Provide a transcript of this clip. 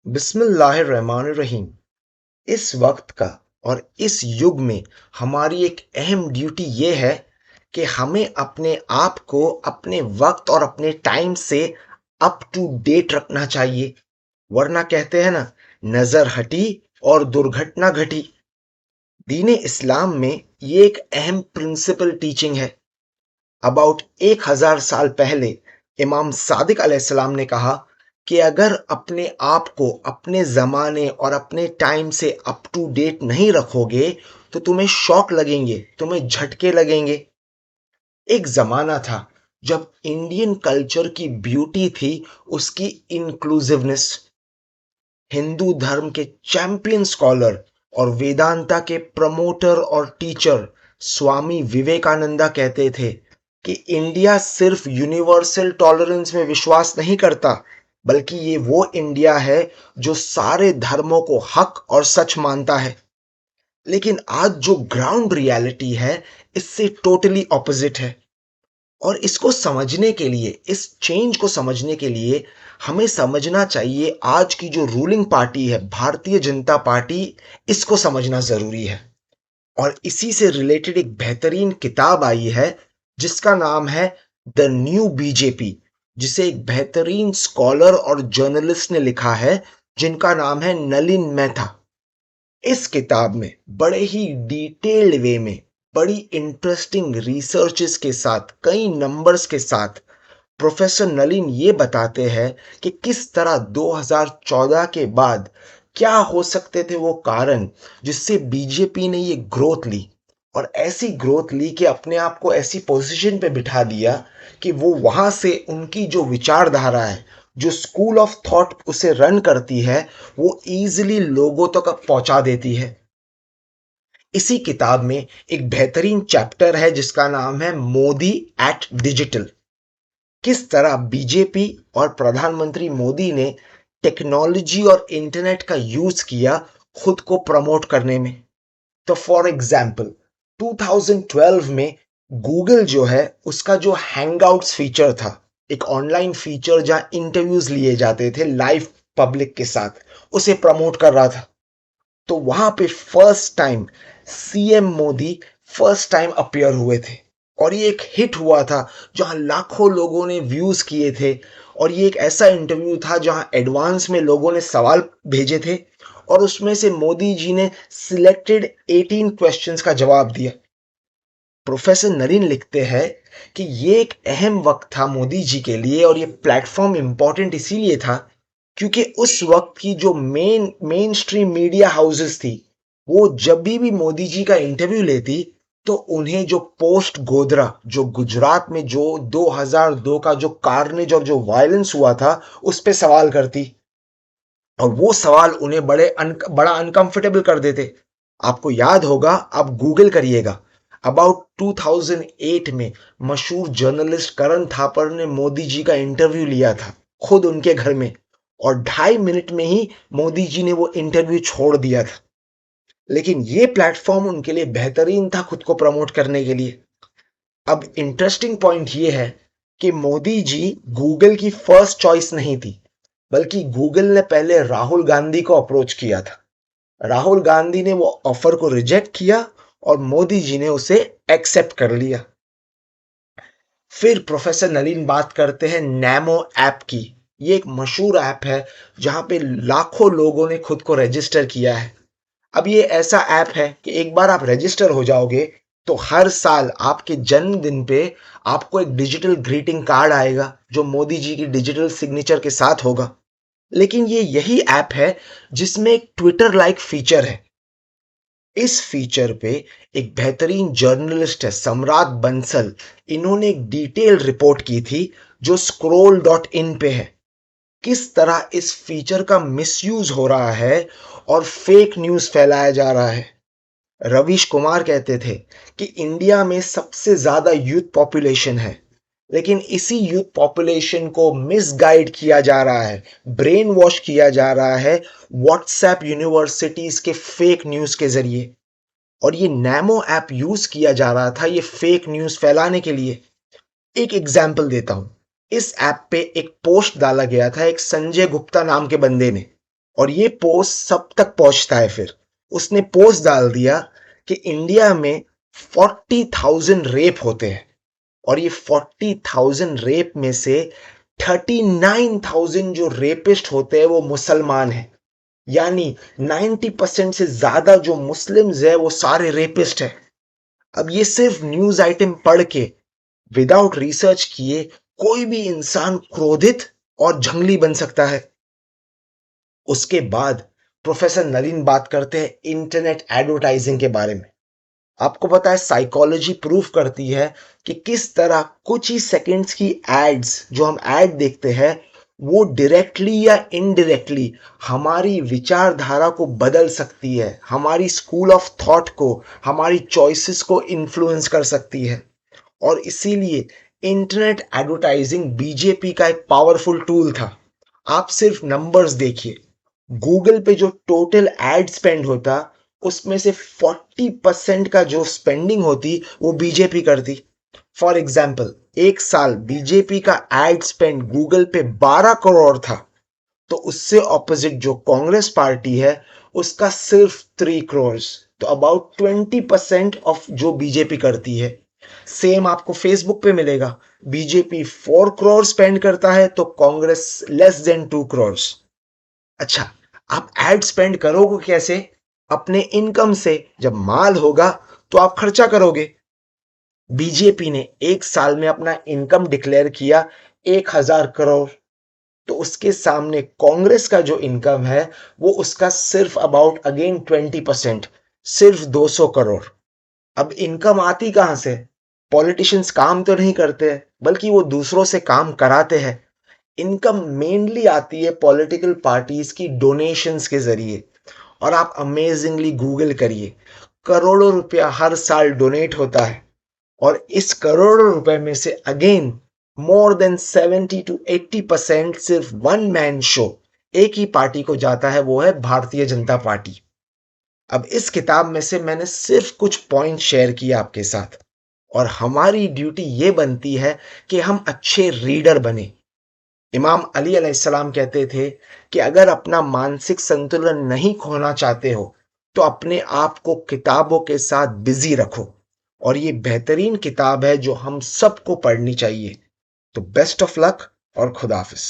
बिस्मिल्लाहिर्रहमानिर्रहीम। इस वक्त का और इस युग में हमारी एक अहम ड्यूटी ये है कि हमें अपने आप को अपने वक्त और अपने टाइम से अप टू डेट रखना चाहिए। वरना कहते हैं ना, नजर हटी और दुर्घटना घटी। दीन इस्लाम में ये एक अहम प्रिंसिपल टीचिंग है। अबाउट 1000 साल पहले इमाम सादिक अलैहिस्सलाम ने कहा कि अगर अपने आप को अपने ज़माने और अपने टाइम से अप टू डेट नहीं रखोगे तो तुम्हें शॉक लगेंगे, तुम्हें झटके लगेंगे। एक ज़माना था जब इंडियन कल्चर की ब्यूटी थी उसकी इंक्लूसिवनेस। हिंदू धर्म के चैंपियन स्कॉलर और वेदांता के प्रमोटर और टीचर स्वामी विवेकानंदा कहते थे कि इंडिया सिर्फ यूनिवर्सल टॉलरेंस में विश्वास नहीं करता, बल्कि ये वो इंडिया है जो सारे धर्मों को हक और सच मानता है। लेकिन आज जो ग्राउंड रियलिटी है इससे टोटली ऑपोजिट है। और इसको समझने के लिए, इस चेंज को समझने के लिए हमें समझना चाहिए आज की जो रूलिंग पार्टी है भारतीय जनता पार्टी, इसको समझना जरूरी है। और इसी से रिलेटेड एक बेहतरीन किताब आई है जिसका नाम है द न्यू बीजेपी, जिसे एक बेहतरीन स्कॉलर और जर्नलिस्ट ने लिखा है जिनका नाम है नलिन मेहता। इस किताब में बड़े ही डिटेल्ड वे में, बड़ी इंटरेस्टिंग रिसर्चेस के साथ, कई नंबर्स के साथ प्रोफेसर नलिन ये बताते हैं कि किस तरह 2014 के बाद क्या हो सकते थे वो कारण जिससे बीजेपी ने ये ग्रोथ ली, और ऐसी ग्रोथ ली कि अपने आप को ऐसी पोजीशन पे बिठा दिया कि वो वहां से उनकी जो विचारधारा है, जो स्कूल ऑफ थॉट उसे रन करती है, वो इजीली लोगों तक पहुंचा देती है। इसी किताब में एक बेहतरीन चैप्टर है जिसका नाम है मोदी एट डिजिटल। किस तरह बीजेपी और प्रधानमंत्री मोदी ने टेक्नोलॉजी और इंटरनेट का यूज किया खुद को प्रमोट करने में। तो फॉर एग्जाम्पल 2012 में गूगल जो है उसका जो हैंगआउट्स फीचर था, एक ऑनलाइन फीचर जहां इंटरव्यूज लिए जाते थे लाइव पब्लिक के साथ, उसे प्रमोट कर रहा था। तो वहां पे first time CM Modi first time appear हुए थे, और ये एक हिट हुआ था जहां लाखों लोगों ने व्यूज किए थे। और ये एक ऐसा इंटरव्यू था जहां एडवांस में लोगों ने सवाल भेजे थे और उसमें से मोदी जी ने सिलेक्टेड 18 क्वेश्चंस का जवाब दिया। प्रोफेसर नरीन लिखते हैं कि ये एक अहम वक्त था मोदी जी के लिए, और ये प्लेटफॉर्म इंपॉर्टेंट इसीलिए था क्योंकि उस वक्त की जो मेन स्ट्रीम मीडिया हाउसेस थी, वो जब भी मोदी जी का इंटरव्यू लेती तो उन्हें जो पोस्ट गोधरा, जो गुजरात में जो 2002 का जो कार्नेज और जो वायलेंस हुआ था, उस पे सवाल करती। और वो सवाल उन्हें बड़ा अनकंफर्टेबल कर देते। आपको याद होगा, आप गूगल करिएगा, अबाउट 2008 में मशहूर जर्नलिस्ट करण थापर ने मोदी जी का इंटरव्यू लिया था खुद उनके घर में, और 2.5 मिनट में ही मोदी जी ने वो इंटरव्यू छोड़ दिया था। लेकिन ये प्लेटफॉर्म उनके लिए बेहतरीन था खुद को प्रमोट करने के लिए। अब इंटरेस्टिंग पॉइंट ये है कि मोदी जी गूगल की फर्स्ट चॉइस नहीं थी, बल्कि गूगल ने पहले राहुल गांधी को अप्रोच किया था। राहुल गांधी ने वो ऑफर को रिजेक्ट किया और मोदी जी ने उसे एक्सेप्ट कर लिया। फिर प्रोफेसर नलीन बात करते हैं नैमो ऐप की। ये एक मशहूर ऐप है जहां पे लाखों लोगों ने खुद को रजिस्टर किया है। अब ये ऐसा ऐप है कि एक बार आप रजिस्टर हो जाओगे तो हर साल आपके जन्मदिन पे आपको एक डिजिटल ग्रीटिंग कार्ड आएगा जो मोदी जी की डिजिटल सिग्नेचर के साथ होगा। लेकिन ये यही ऐप है जिसमें एक ट्विटर लाइक फीचर है। इस फीचर पे एक बेहतरीन जर्नलिस्ट है सम्राट बंसल, इन्होंने एक डिटेल रिपोर्ट की थी जो स्क्रोल डॉट इन पे है। किस तरह इस फीचर का मिसयूज हो रहा है और फेक न्यूज फैलाया जा रहा है। रवीश कुमार कहते थे कि इंडिया में सबसे ज्यादा यूथ पॉपुलेशन है, लेकिन इसी यूथ पॉपुलेशन को मिसगाइड किया जा रहा है, ब्रेन वॉश किया जा रहा है व्हाट्सएप यूनिवर्सिटीज के फेक न्यूज के जरिए। और ये नैमो ऐप यूज किया जा रहा था ये फेक न्यूज फैलाने के लिए। एक एग्जाम्पल देता हूं। इस ऐप पे एक पोस्ट डाला गया था एक संजय गुप्ता नाम के बंदे ने। और ये पोस्ट सब तक पहुंचता है। फिर उसने पोस्ट डाल दिया कि इंडिया में 40,000 रेप होते हैं और ये 40,000 रेप में से 39,000 जो रेपिस्ट होते हैं वो मुसलमान हैं। यानी 90% से ज्यादा जो मुस्लिम्स है वो सारे रेपिस्ट है। अब ये सिर्फ न्यूज आइटम पढ़ के विदाउट रिसर्च किए कोई भी इंसान क्रोधित और जंगली बन सकता है। उसके बाद प्रोफेसर नलीन बात करते हैं इंटरनेट एडवर्टाइजिंग के बारे में। आपको पता है साइकोलॉजी प्रूफ करती है कि किस तरह कुछ ही सेकंड्स की एड्स जो हम ऐड देखते हैं वो डायरेक्टली या इनडायरेक्टली हमारी विचारधारा को बदल सकती है, हमारी स्कूल ऑफ थॉट को, हमारी चॉइसेस को इन्फ्लुएंस कर सकती है। और इसीलिए इंटरनेट एडवर्टाइजिंग बीजेपी का एक पावरफुल टूल था। आप सिर्फ नंबर्स देखिए, गूगल पे जो टोटल एड स्पेंड होता उसमें से 40% का जो स्पेंडिंग होती वो बीजेपी करती। फॉर एग्जाम्पल एक साल बीजेपी का एड स्पेंड गूगल पे 12 करोड़ था, तो उससे ऑपोजिट जो कांग्रेस पार्टी है उसका सिर्फ 3 करोड़। तो अबाउट 20% ऑफ जो बीजेपी करती है। सेम आपको फेसबुक पे मिलेगा, बीजेपी 4 करोड़ स्पेंड करता है तो कांग्रेस लेस देन 2 करोड़। अच्छा, आप एड स्पेंड करोगे कैसे? अपने इनकम से। जब माल होगा तो आप खर्चा करोगे। बीजेपी ने एक साल में अपना इनकम डिक्लेयर किया 1,000 करोड़, तो उसके सामने कांग्रेस का जो इनकम है वो उसका सिर्फ अबाउट अगेन 20%, सिर्फ 200 करोड़। अब इनकम आती कहां से? पॉलिटिशियंस काम तो नहीं करते बल्कि वो दूसरों से काम कराते हैं। इनकम मेनली आती है पॉलिटिकल पार्टीज की डोनेशंस के जरिए। और आप अमेजिंगली गूगल करिए, करोड़ों रुपया हर साल डोनेट होता है। और इस करोड़ों रुपए में से अगेन मोर देन 70 to 80% सिर्फ वन मैन शो एक ही पार्टी को जाता है, वो है भारतीय जनता पार्टी। अब इस किताब में से मैंने सिर्फ कुछ पॉइंट शेयर किया आपके साथ, और हमारी ड्यूटी ये बनती है कि हम अच्छे रीडर बने। इमाम अली अलैहिस्सलाम कहते थे कि अगर अपना मानसिक संतुलन नहीं खोना चाहते हो तो अपने आप को किताबों के साथ बिजी रखो। और ये बेहतरीन किताब है जो हम सबको पढ़नी चाहिए। तो बेस्ट ऑफ लक और खुदा हाफिज।